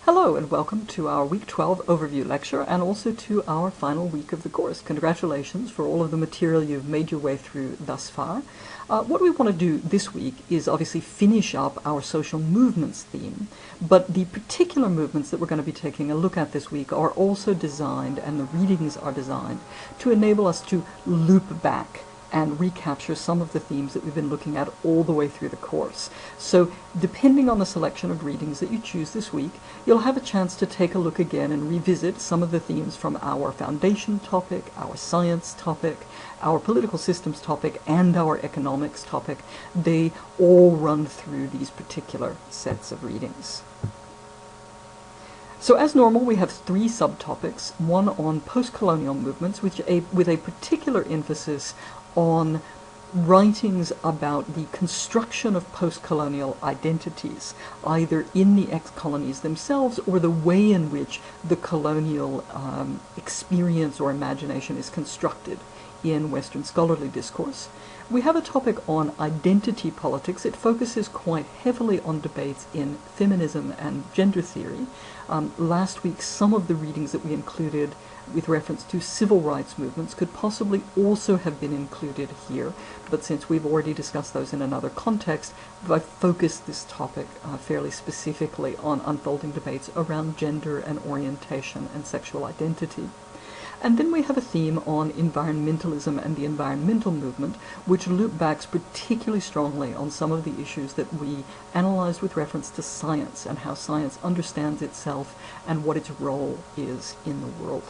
Hello and welcome to our Week 12 overview lecture and also to our final week of the course. Congratulations for all of the material you've made your way through thus far. What we want to do this week is obviously finish up our social movements theme, but the particular movements that we're going to be taking a look at this week are also designed, and the readings are designed, to enable us to loop back and recapture some of the themes that we've been looking at all the way through the course. So depending on the selection of readings that you choose this week, you'll have a chance to take a look again and revisit some of the themes from our foundation topic, our science topic, our political systems topic, and our economics topic. They all run through these particular sets of readings. So as normal, we have three subtopics, one on postcolonial movements, with a particular emphasis on writings about the construction of post-colonial identities, either in the ex-colonies themselves or the way in which the colonial experience or imagination is constructed in Western scholarly discourse. We have a topic on identity politics. It focuses quite heavily on debates in feminism and gender theory. Last week, some of the readings that we included with reference to civil rights movements could possibly also have been included here, but since we've already discussed those in another context, I've focused this topic fairly specifically on unfolding debates around gender and orientation and sexual identity. And then we have a theme on environmentalism and the environmental movement, which loop backs particularly strongly on some of the issues that we analyzed with reference to science and how science understands itself and what its role is in the world.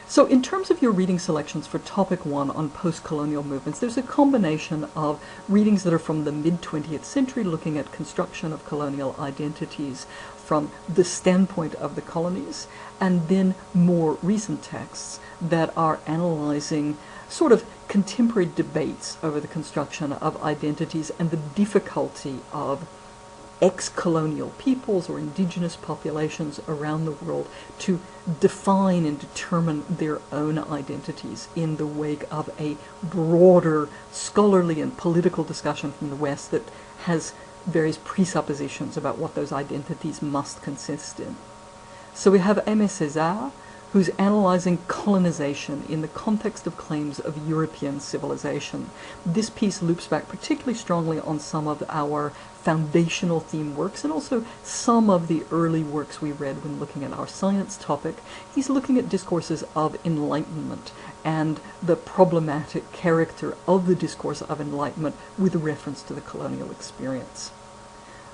So in terms of your reading selections for topic 1 on post-colonial movements, there's a combination of readings that are from the mid-20th century, looking at construction of colonial identities from the standpoint of the colonies, and then more recent texts that are analyzing sort of contemporary debates over the construction of identities and the difficulty of ex-colonial peoples or indigenous populations around the world to define and determine their own identities in the wake of a broader scholarly and political discussion from the West that has various presuppositions about what those identities must consist in. So we have Aimé Césaire, who's analyzing colonization in the context of claims of European civilization. This piece loops back particularly strongly on some of our foundational theme works and also some of the early works we read when looking at our science topic. He's looking at discourses of enlightenment and the problematic character of the discourse of enlightenment with reference to the colonial experience.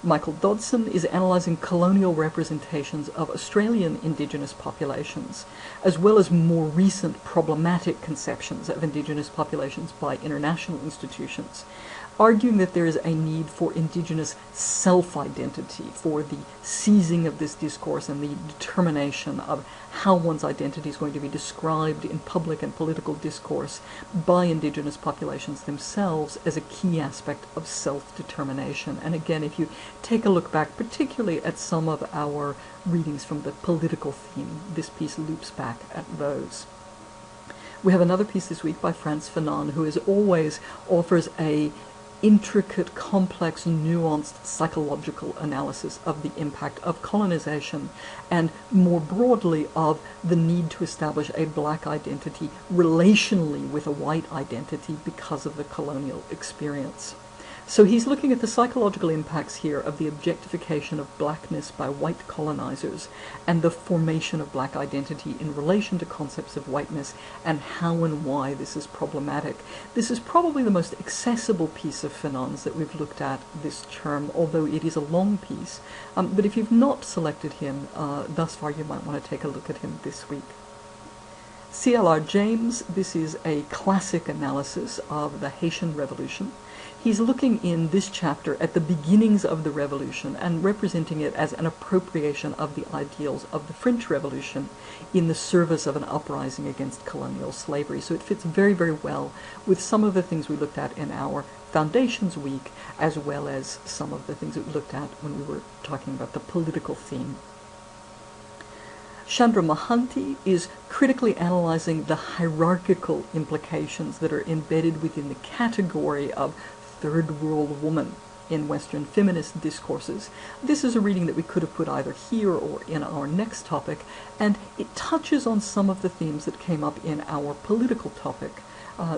Michael Dodson is analysing colonial representations of Australian Indigenous populations, as well as more recent problematic conceptions of Indigenous populations by international institutions, arguing that there is a need for Indigenous self-identity, for the seizing of this discourse and the determination of how one's identity is going to be described in public and political discourse by Indigenous populations themselves as a key aspect of self-determination. And again, if you take a look back, particularly at some of our readings from the political theme, this piece loops back at those. We have another piece this week by Frantz Fanon, who as always offers a intricate, complex, nuanced psychological analysis of the impact of colonization and more broadly of the need to establish a black identity relationally with a white identity because of the colonial experience. So he's looking at the psychological impacts here of the objectification of blackness by white colonizers and the formation of black identity in relation to concepts of whiteness and how and why this is problematic. This is probably the most accessible piece of Fanon's that we've looked at this term, although it is a long piece. But if you've not selected him thus far, you might want to take a look at him this week. C.L.R. James, this is a classic analysis of the Haitian Revolution. He's looking in this chapter at the beginnings of the revolution and representing it as an appropriation of the ideals of the French Revolution in the service of an uprising against colonial slavery. So it fits very, very well with some of the things we looked at in our Foundations Week, as well as some of the things that we looked at when we were talking about the political theme. Chandra Mohanty is critically analyzing the hierarchical implications that are embedded within the category of third world woman in Western feminist discourses. This is a reading that we could have put either here or in our next topic, and it touches on some of the themes that came up in our political topic,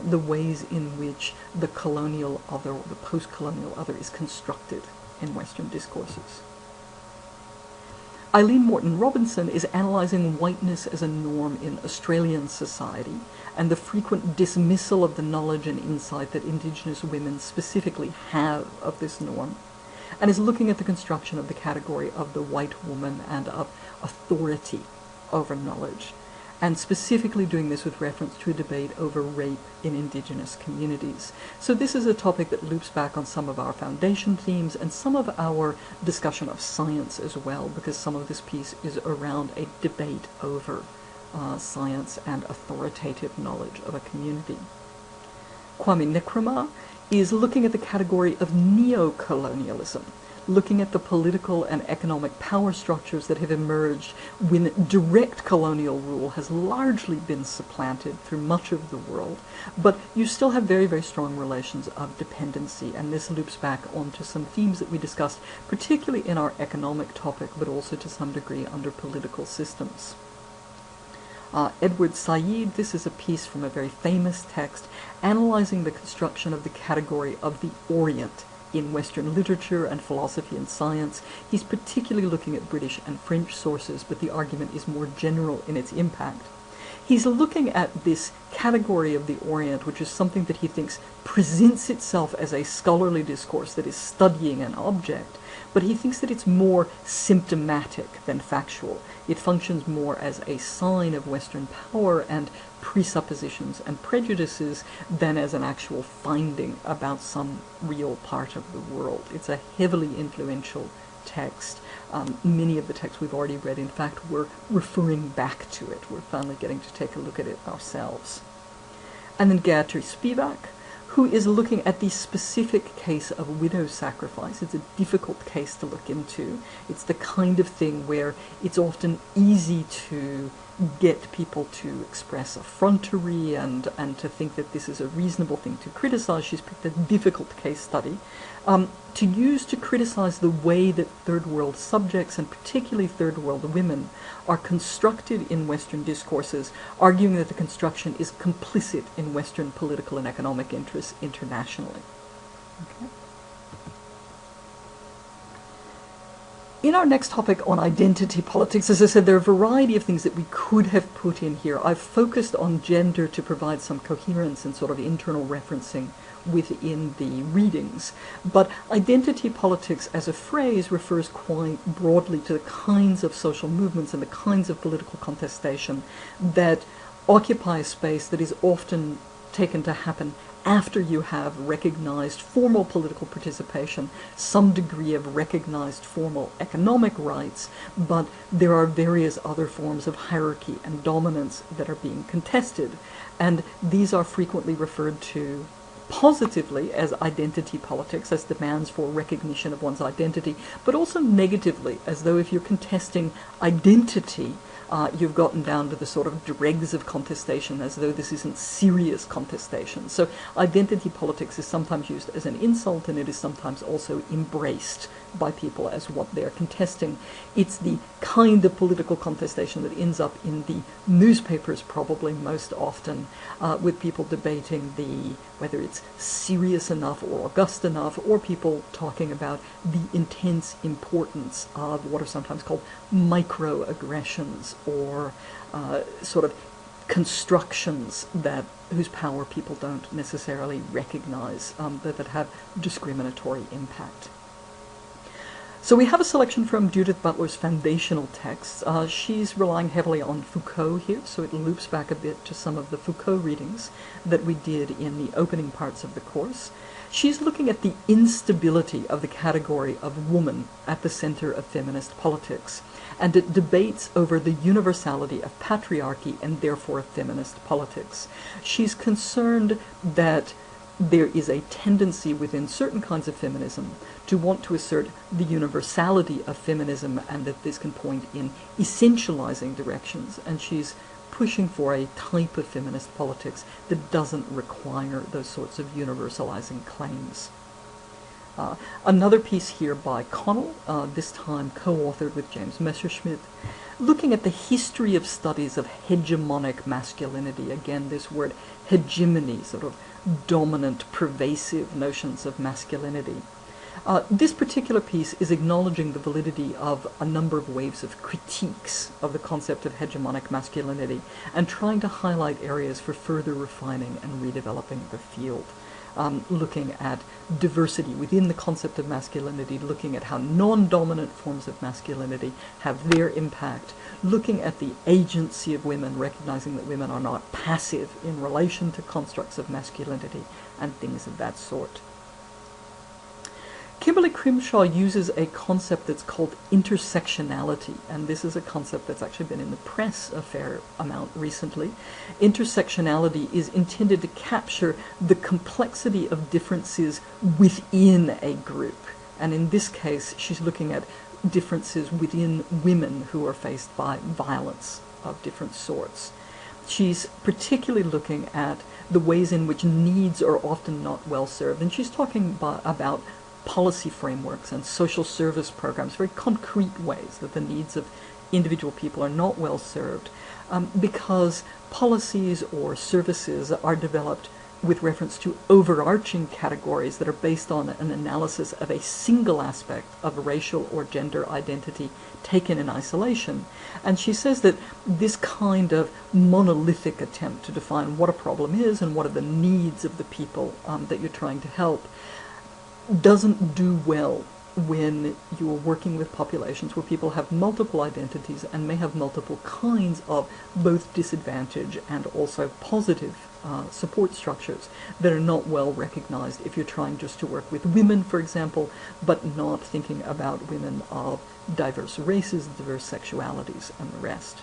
the ways in which the colonial other, or the post-colonial other, is constructed in Western discourses. Eileen Morton Robinson is analysing whiteness as a norm in Australian society and the frequent dismissal of the knowledge and insight that Indigenous women specifically have of this norm, and is looking at the construction of the category of the white woman and of authority over knowledge, and specifically doing this with reference to a debate over rape in Indigenous communities. So this is a topic that loops back on some of our foundation themes and some of our discussion of science as well, because some of this piece is around a debate over science and authoritative knowledge of a community. Kwame Nkrumah is looking at the category of neo-colonialism, looking at the political and economic power structures that have emerged when direct colonial rule has largely been supplanted through much of the world, but you still have very, very strong relations of dependency, and this loops back onto some themes that we discussed, particularly in our economic topic, but also to some degree under political systems. Edward Said, this is a piece from a very famous text analyzing the construction of the category of the Orient in Western literature and philosophy and science. He's particularly looking at British and French sources, but the argument is more general in its impact. He's looking at this category of the Orient, which is something that he thinks presents itself as a scholarly discourse that is studying an object, but he thinks that it's more symptomatic than factual. It functions more as a sign of Western power and presuppositions and prejudices than as an actual finding about some real part of the world. It's a heavily influential text. Many of the texts we've already read, in fact, we're referring back to it. We're finally getting to take a look at it ourselves. And then Gayatri Spivak, who is looking at the specific case of widow sacrifice. It's a difficult case to look into. It's the kind of thing where it's often easy to get people to express effrontery and to think that this is a reasonable thing to criticize. She's picked a difficult case study to use to criticize the way that third world subjects, and particularly third world women, are constructed in Western discourses, arguing that the construction is complicit in Western political and economic interests internationally. Okay. In our next topic on identity politics, as I said, there are a variety of things that we could have put in here. I've focused on gender to provide some coherence and sort of internal referencing within the readings. But identity politics as a phrase refers quite broadly to the kinds of social movements and the kinds of political contestation that occupy a space that is often taken to happen after you have recognized formal political participation, some degree of recognized formal economic rights, but there are various other forms of hierarchy and dominance that are being contested. And these are frequently referred to positively as identity politics, as demands for recognition of one's identity, but also negatively, as though if you're contesting identity, you've gotten down to the sort of dregs of contestation, as though this isn't serious contestation. So identity politics is sometimes used as an insult, and it is sometimes also embraced by people as what they're contesting. It's the kind of political contestation that ends up in the newspapers probably most often, with people debating whether it's serious enough or august enough, or people talking about the intense importance of what are sometimes called microaggressions, or sort of constructions whose power people don't necessarily recognize, that have discriminatory impact. So we have a selection from Judith Butler's foundational texts. She's relying heavily on Foucault here, so it loops back a bit to some of the Foucault readings that we did in the opening parts of the course. She's looking at the instability of the category of woman at the center of feminist politics, and it debates over the universality of patriarchy and therefore feminist politics. She's concerned that there is a tendency within certain kinds of feminism to want to assert the universality of feminism, and that this can point in essentializing directions, and she's pushing for a type of feminist politics that doesn't require those sorts of universalizing claims. Another piece here by Connell, this time co-authored with James Messerschmidt, looking at the history of studies of hegemonic masculinity. Again, this word hegemony, sort of dominant, pervasive notions of masculinity. This particular piece is acknowledging the validity of a number of waves of critiques of the concept of hegemonic masculinity and trying to highlight areas for further refining and redeveloping the field. Looking at diversity within the concept of masculinity, looking at how non-dominant forms of masculinity have their impact, looking at the agency of women, recognizing that women are not passive in relation to constructs of masculinity, and things of that sort. Kimberly Crimshaw uses a concept that's called intersectionality, and this is a concept that's actually been in the press a fair amount recently. Intersectionality is intended to capture the complexity of differences within a group, and in this case she's looking at differences within women who are faced by violence of different sorts. She's particularly looking at the ways in which needs are often not well served, and she's talking about policy frameworks and social service programs, very concrete ways that the needs of individual people are not well served, because policies or services are developed with reference to overarching categories that are based on an analysis of a single aspect of racial or gender identity taken in isolation. And she says that this kind of monolithic attempt to define what a problem is and what are the needs of the people that you're trying to help doesn't do well when you're working with populations where people have multiple identities and may have multiple kinds of both disadvantage and also positive support structures that are not well recognized if you're trying just to work with women, for example, but not thinking about women of diverse races, diverse sexualities, and the rest.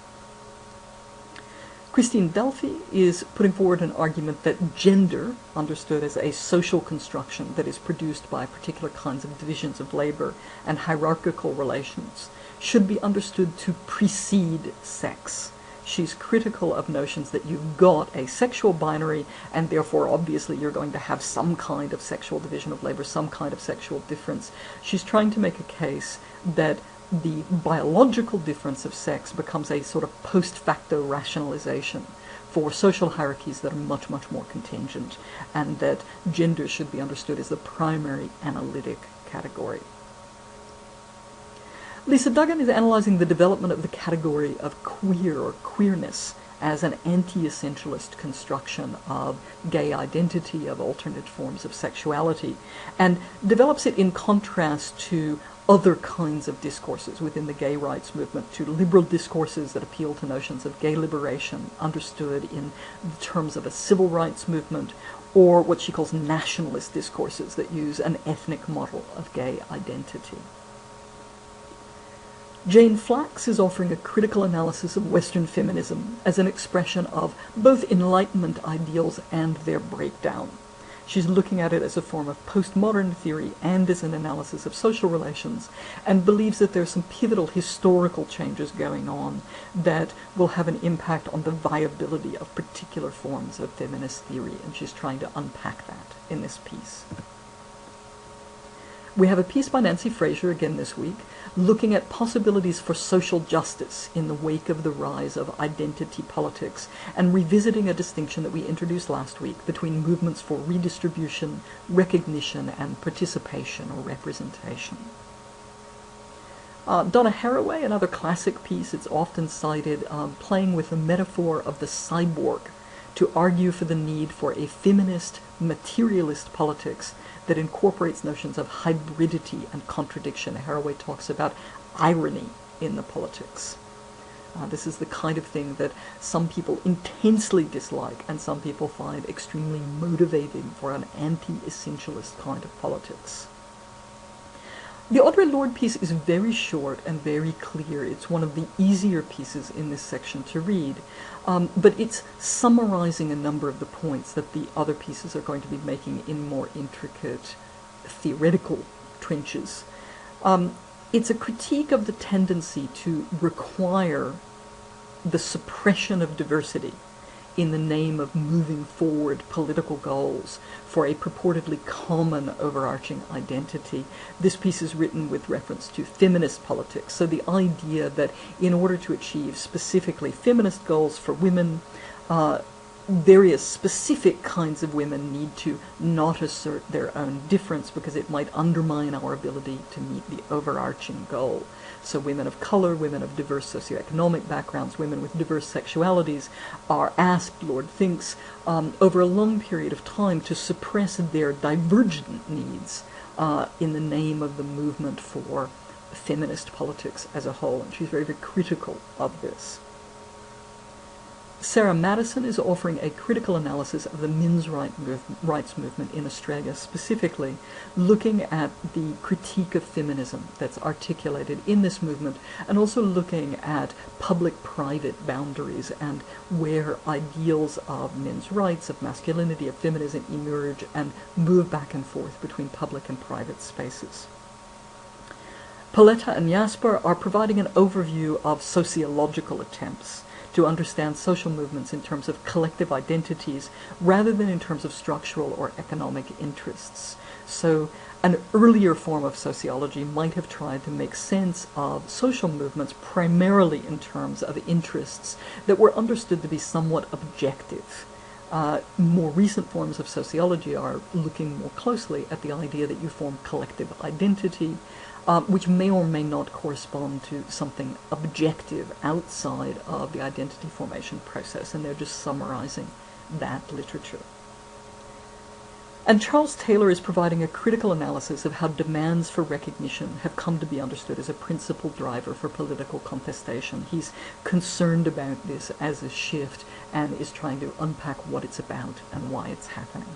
Christine Delphi is putting forward an argument that gender, understood as a social construction that is produced by particular kinds of divisions of labor and hierarchical relations, should be understood to precede sex. She's critical of notions that you've got a sexual binary and therefore obviously you're going to have some kind of sexual division of labor, some kind of sexual difference. She's trying to make a case that the biological difference of sex becomes a sort of post facto rationalization for social hierarchies that are much, much more contingent, and that gender should be understood as the primary analytic category. Lisa Duggan is analyzing the development of the category of queer or queerness as an anti-essentialist construction of gay identity, of alternate forms of sexuality, and develops it in contrast to other kinds of discourses within the gay rights movement, to liberal discourses that appeal to notions of gay liberation understood in terms of a civil rights movement, or what she calls nationalist discourses that use an ethnic model of gay identity. Jane Flax is offering a critical analysis of Western feminism as an expression of both Enlightenment ideals and their breakdown. She's looking at it as a form of postmodern theory and as an analysis of social relations, and believes that there are some pivotal historical changes going on that will have an impact on the viability of particular forms of feminist theory, and she's trying to unpack that in this piece. We have a piece by Nancy Fraser again this week, looking at possibilities for social justice in the wake of the rise of identity politics, and revisiting a distinction that we introduced last week between movements for redistribution, recognition, and participation or representation. Donna Haraway, another classic piece, it's often cited, playing with the metaphor of the cyborg to argue for the need for a feminist, materialist politics that incorporates notions of hybridity and contradiction. Haraway talks about irony in the politics. This is the kind of thing that some people intensely dislike and some people find extremely motivating for an anti-essentialist kind of politics. The Audre Lorde piece is very short and very clear. It's one of the easier pieces in this section to read, but it's summarizing a number of the points that the other pieces are going to be making in more intricate theoretical trenches. It's a critique of the tendency to require the suppression of diversity in the name of moving forward political goals for a purportedly common overarching identity. This piece is written with reference to feminist politics, so the idea that in order to achieve specifically feminist goals for women, various specific kinds of women need to not assert their own difference because it might undermine our ability to meet the overarching goal. So women of color, women of diverse socioeconomic backgrounds, women with diverse sexualities are asked, Lord thinks, over a long period of time to suppress their divergent needs in the name of the movement for feminist politics as a whole. And she's very, very critical of this. Sarah Madison is offering a critical analysis of the men's rights movement in Australia, specifically looking at the critique of feminism that's articulated in this movement, and also looking at public-private boundaries and where ideals of men's rights, of masculinity, of feminism emerge and move back and forth between public and private spaces. Pauletta and Jasper are providing an overview of sociological attempts to understand social movements in terms of collective identities rather than in terms of structural or economic interests. So an earlier form of sociology might have tried to make sense of social movements primarily in terms of interests that were understood to be somewhat objective. More recent forms of sociology are looking more closely at the idea that you form collective identity, which may or may not correspond to something objective outside of the identity formation process, and they're just summarizing that literature. And Charles Taylor is providing a critical analysis of how demands for recognition have come to be understood as a principal driver for political contestation. He's concerned about this as a shift and is trying to unpack what it's about and why it's happening.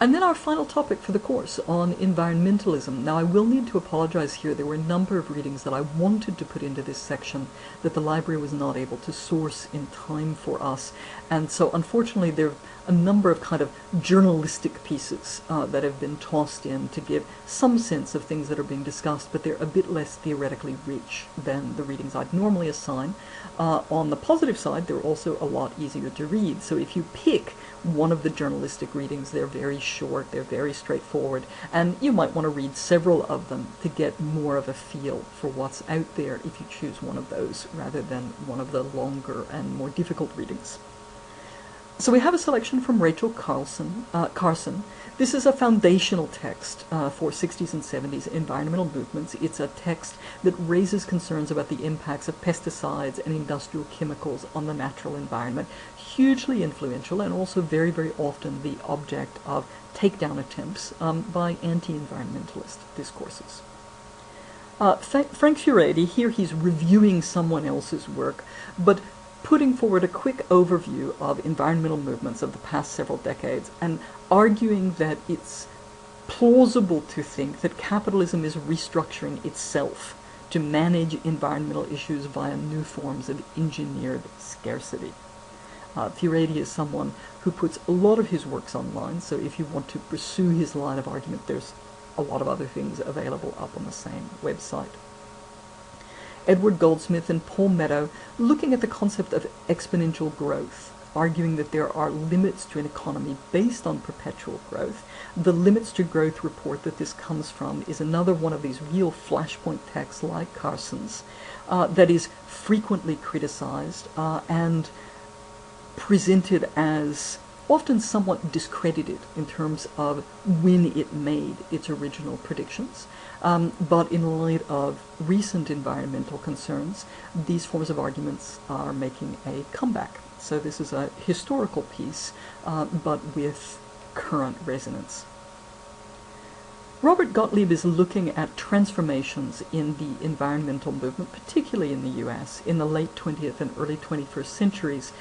And then our final topic for the course on environmentalism. Now I will need to apologize here. There were a number of readings that I wanted to put into this section that the library was not able to source in time for us. And so unfortunately there are a number of kind of journalistic pieces that have been tossed in to give some sense of things that are being discussed, but they're a bit less theoretically rich than the readings I'd normally assign. On the positive side, they're also a lot easier to read. So if you pick one of the journalistic readings, they're very short, they're very straightforward, and you might want to read several of them to get more of a feel for what's out there if you choose one of those rather than one of the longer and more difficult readings. So we have a selection from Rachel Carson. This is a foundational text for 60s and 70s environmental movements. It's a text that raises concerns about the impacts of pesticides and industrial chemicals on the natural environment. Hugely influential and also very, very often the object of takedown attempts by anti-environmentalist discourses. Frank Furedi, here he's reviewing someone else's work, but putting forward a quick overview of environmental movements of the past several decades and arguing that it's plausible to think that capitalism is restructuring itself to manage environmental issues via new forms of engineered scarcity. Furedi is someone who puts a lot of his works online, so if you want to pursue his line of argument, there's a lot of other things available up on the same website. Edward Goldsmith and Paul Meadow looking at the concept of exponential growth, arguing that there are limits to an economy based on perpetual growth. The Limits to Growth report that this comes from is another one of these real flashpoint texts like Carson's that is frequently criticized and presented as often somewhat discredited in terms of when it made its original predictions. But in light of recent environmental concerns, these forms of arguments are making a comeback. So this is a historical piece, but with current resonance. Robert Gottlieb is looking at transformations in the environmental movement, particularly in the US, in the late 20th and early 21st centuries,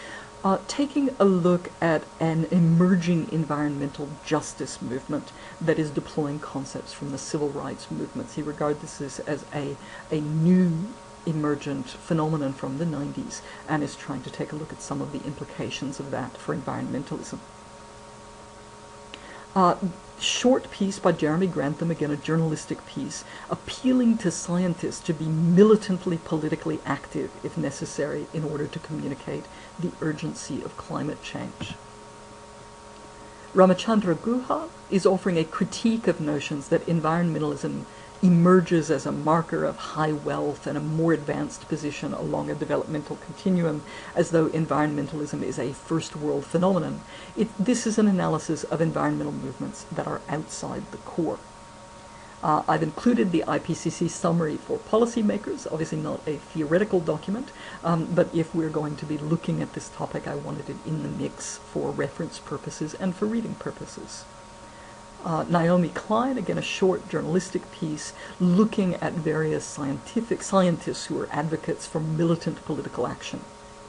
taking a look at an emerging environmental justice movement that is deploying concepts from the civil rights movements. He regards this as a new emergent phenomenon from the 90s and is trying to take a look at some of the implications of that for environmentalism. short piece by Jeremy Grantham, again a journalistic piece, appealing to scientists to be militantly politically active if necessary in order to communicate the urgency of climate change. Ramachandra Guha is offering a critique of notions that environmentalism emerges as a marker of high wealth and a more advanced position along a developmental continuum, as though environmentalism is a first world phenomenon. This is an analysis of environmental movements that are outside the core. I've included the IPCC summary for policymakers, obviously not a theoretical document, but if we're going to be looking at this topic, I wanted it in the mix for reference purposes and for reading purposes. Naomi Klein, again a short journalistic piece looking at various scientists who are advocates for militant political action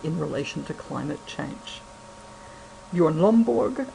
in relation to climate change. Bjorn Lomborg,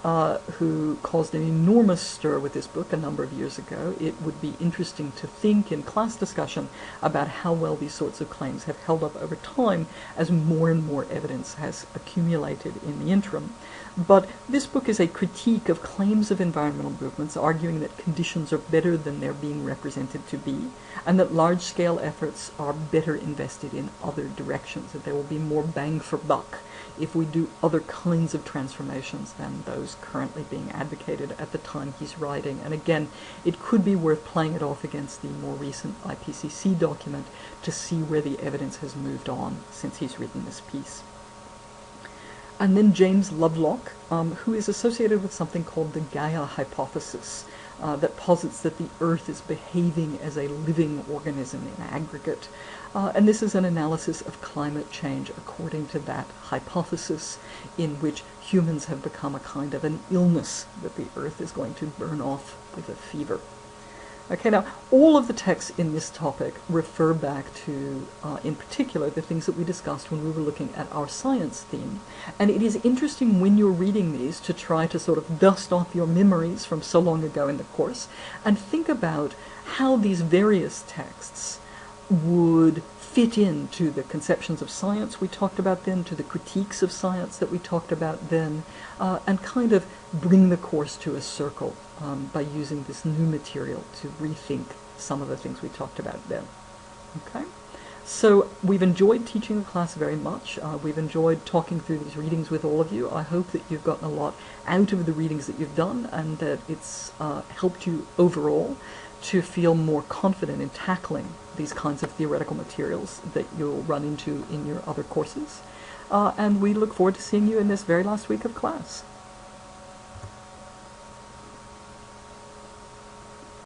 who caused an enormous stir with this book a number of years ago. It would be interesting to think in class discussion about how well these sorts of claims have held up over time as more and more evidence has accumulated in the interim. But this book is a critique of claims of environmental movements, arguing that conditions are better than they're being represented to be, and that large-scale efforts are better invested in other directions, that there will be more bang for buck if we do other kinds of transformations than those currently being advocated at the time he's writing. And again, it could be worth playing it off against the more recent IPCC document to see where the evidence has moved on since he's written this piece. And then James Lovelock, who is associated with something called the Gaia hypothesis, that posits that the Earth is behaving as a living organism in aggregate. And this is an analysis of climate change according to that hypothesis, in which humans have become a kind of an illness that the Earth is going to burn off with a fever. Okay, now, all of the texts in this topic refer back to, in particular, the things that we discussed when we were looking at our science theme. And it is interesting when you're reading these to try to sort of dust off your memories from so long ago in the course and think about how these various texts would fit into the conceptions of science we talked about then, to the critiques of science that we talked about then, and kind of bring the course to a circle by using this new material to rethink some of the things we talked about then. Okay? So we've enjoyed teaching the class very much. We've enjoyed talking through these readings with all of you. I hope that you've gotten a lot out of the readings that you've done and that it's helped you overall to feel more confident in tackling these kinds of theoretical materials that you'll run into in your other courses. And we look forward to seeing you in this very last week of class.